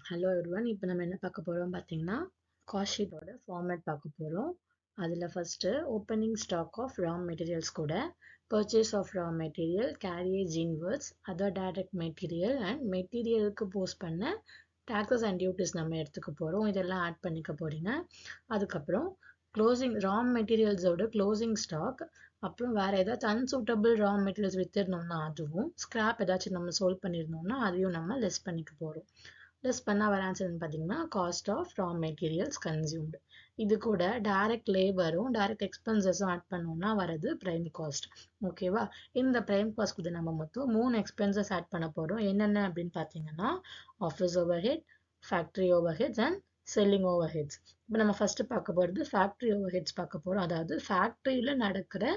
Hello everyone. இப்போ நம்ம என்ன பார்க்க போகிறோம் பார்த்தீங்கன்னா, காஸ்ட் ஷீட்டோட ஃபார்மேட் பார்க்க போகிறோம். அதில் first opening stock of raw materials கூட purchase of raw material, carriage inwards, other direct material and மெட்டீரியலுக்கு போஸ்ட் பண்ண டேக்ஸஸ் அண்ட் டியூட்டிஸ் நம்ம எடுத்துக்க போகிறோம். இதெல்லாம் ஆட் பண்ணிக்க போகிறீங்க. அதுக்கப்புறம் க்ளோசிங் ரா மெட்டீரியல்ஸோட க்ளோசிங் ஸ்டாக், அப்புறம் வேறு ஏதாச்சும் அன்சூட்டபிள் ரா மெட்டீரியல்ஸ் விற்றுருந்தோம்னா அதுவும், ஸ்க்ராப் ஏதாச்சும் நம்ம சோல்வ் பண்ணியிருந்தோம்னா அதையும் நம்ம லெஸ் பண்ணிக்க போகிறோம். லெஸ் பண்ணால் வர ஆன்சர் பார்த்தீங்கன்னா cost of raw materials consumed. இது கூட டைரக்ட் லேபரும் டைரக்ட் எக்ஸ்பென்சஸும் ஆட் பண்ணோம்னா வரது ப்ரைம் காஸ்ட். ஓகேவா? இந்த ப்ரைம் காஸ்ட்க்கு நம்ம மொத்தம் 3 எக்ஸ்பென்சஸ் ஆட் பண்ண போகிறோம். என்னென்ன அப்படின்னு பார்த்தீங்கன்னா, office over head, factory over heads and selling over heads. இப்போ நம்ம ஃபஸ்ட்டு பார்க்க போகிறது ஃபேக்ட்ரி ஓவர் ஹெட்ஸ் பார்க்க போகிறோம். அதாவது ஃபேக்ட்ரியில் நடக்கிற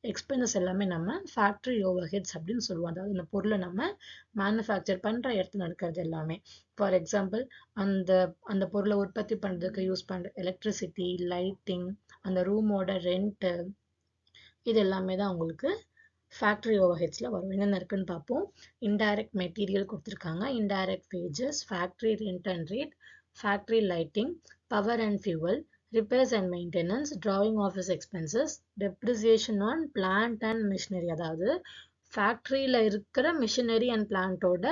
எக்ஸ்பென்சஸ் எல்லாமே நம்ம ஃபேக்ட்ரி ஓவர் ஹெட்ஸ் அப்படின்னு சொல்லுவோம். அதாவது இந்த பொருளை நம்ம மேனுஃபேக்சர் பண்ணுற இடத்துல நடக்கிறது எல்லாமே. ஃபார் எக்ஸாம்பிள், அந்த அந்த பொருளை உற்பத்தி பண்ணுறதுக்கு யூஸ் பண்ணுற எலக்ட்ரிசிட்டி, லைட்டிங், அந்த ரூமோட ரெண்ட்டு, இது எல்லாமே தான் உங்களுக்கு ஃபேக்ட்ரி ஓவர் ஹெட்ஸில் வரும். என்னென்ன இருக்குன்னு பார்ப்போம். இன்டைரக்ட் மெட்டீரியல் கொடுத்துருக்காங்க, indirect wages, factory rent and rate, factory lighting, power and fuel, repairs and maintenance, drawing office expenses, depreciation on plant and machinery. அதாவது ஃபேக்ட்ரியில் இருக்கிற மிஷினரி அண்ட் பிளான்ட்டோட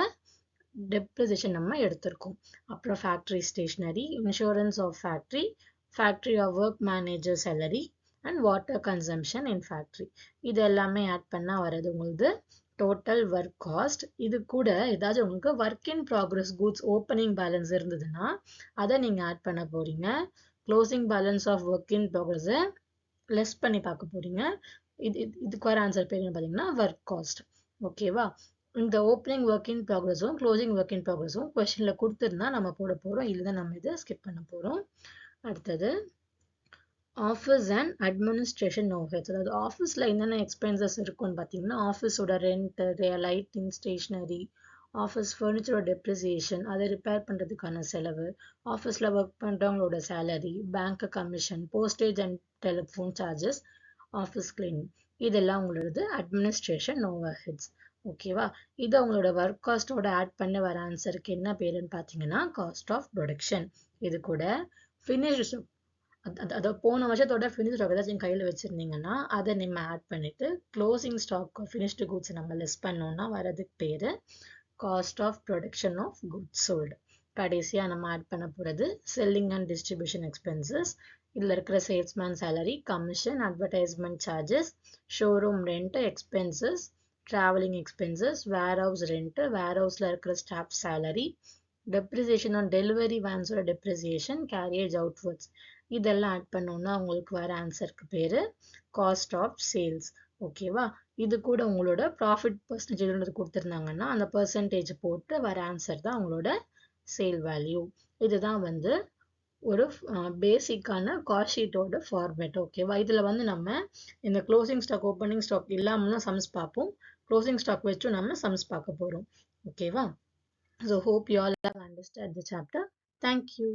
டெப்ரிசியேஷன் நம்ம எடுத்திருக்கோம். அப்புறம் factory stationery, insurance of factory, factory of work manager salary and water consumption in factory. இது எல்லாமே add பண்ணால் வர்றது உங்களுக்கு டோட்டல் ஒர்க் காஸ்ட். இது கூட ஏதாச்சும் உங்களுக்கு work in progress goods opening balance இருந்ததுன்னா அதை நீங்கள் ஆட் பண்ண போகிறீங்க. Closing balance of work in ப்ராக்ரஸை லெஸ் பண்ணி பார்க்க போகிறீங்க. இதுக்கு வர ஆன்சர் பேர் என்ன பார்த்தீங்கன்னா ஒர்க் காஸ்ட். ஓகேவா? இந்த ஓப்பனிங் ஒர்க் இன் ப்ராக்ரஸும் க்ளோசிங் ஒர்க் இன் ப்ராக்ரஸும் கொஸ்டினில் கொடுத்துருந்தா நம்ம போட போகிறோம். இல்லை நம்ம இதை ஸ்கிப் பண்ண போகிறோம். அடுத்தது ஆஃபீஸ் அண்ட் அட்மினிஸ்ட்ரேஷன் ஓவர்ஹெட்ஸ். அதாவது ஆஃபீஸில் என்னென்ன எக்ஸ்பென்சஸ் இருக்குன்னு பார்த்தீங்கன்னா, ஆஃபீஸோட ரெண்ட்டு, லைட்டிங், ஸ்டேஷ்னரி, ஆஃபீஸ் ஃபர்னிச்சரோட டெப்ரிசியேஷன், அதை ரிப்பேர் பண்ணுறதுக்கான செலவு, ஆஃபீஸில் ஒர்க் பண்ணுறவங்களோட salary, bank commission, postage and telephone charges, office cleaning, இதெல்லாம் உங்களோடது அட்மினிஸ்ட்ரேஷன் ஓவர்ஹெட்ஸ். ஓகேவா? இது உங்களோட ஒர்க் காஸ்ட்டோட ஆட் பண்ண வர ஆன்சருக்கு என்ன பேருன்னு பார்த்தீங்கன்னா காஸ்ட் ஆஃப் ப்ரொடக்ஷன். இது கூட ஃபினிஷ்டு அதை போன வருஷத்தோட ஃபினிஷ் ஸ்டாக் ஏதாச்சும் கையில் வச்சுருந்தீங்கன்னா அதை நம்ம ஆட் பண்ணிவிட்டு க்ளோசிங் ஸ்டாக் ஃபினிஷ்டு குட்ஸ் நம்ம லெஸ் பண்ணோம்னா வரதுக்கு பேர் cost of production of goods sold. கடைசியாக நம்ம ஆட் பண்ண போகிறது செல்லிங் அண்ட் டிஸ்ட்ரிபியூஷன் எக்ஸ்பென்சஸ். இதில் இருக்கிற salesman salary, commission, advertisement charges, showroom rent expenses, travelling expenses, warehouse rent, வேர் ஹவுஸில் இருக்கிற staff salary, depreciation on delivery வேன்ஸோட டெப்ரிசியேஷன், கேரியேஜ் அவுட்வர்ட்ஸ், இதெல்லாம் ஆட் பண்ணோம்னா உங்களுக்கு வர ஆன்சருக்கு பேர் காஸ்ட் ஆஃப் சேல்ஸ். ஓகேவா? இது கூட உங்களோட ப்ராஃபிட் பர்சன்டேஜ் கொடுத்துருந்தாங்கன்னா அந்த பர்சன்டேஜ் போட்டு வர ஆன்சர் தான் உங்களோட சேல் வேல்யூ. இதுதான் ஒரு பேசிக்கான காஸ்ட் ஷீட்டோட ஃபார்மேட். ஓகேவா? இதில் நம்ம இந்த க்ளோசிங் ஸ்டாக், ஓப்பனிங் ஸ்டாக் இல்லாமல் சம்ஸ் பார்ப்போம். க்ளோசிங் ஸ்டாக் வச்சும் நம்ம சம்ஸ் பார்க்க போகிறோம். ஓகேவா? So hope you all have understood the chapter. Thank you.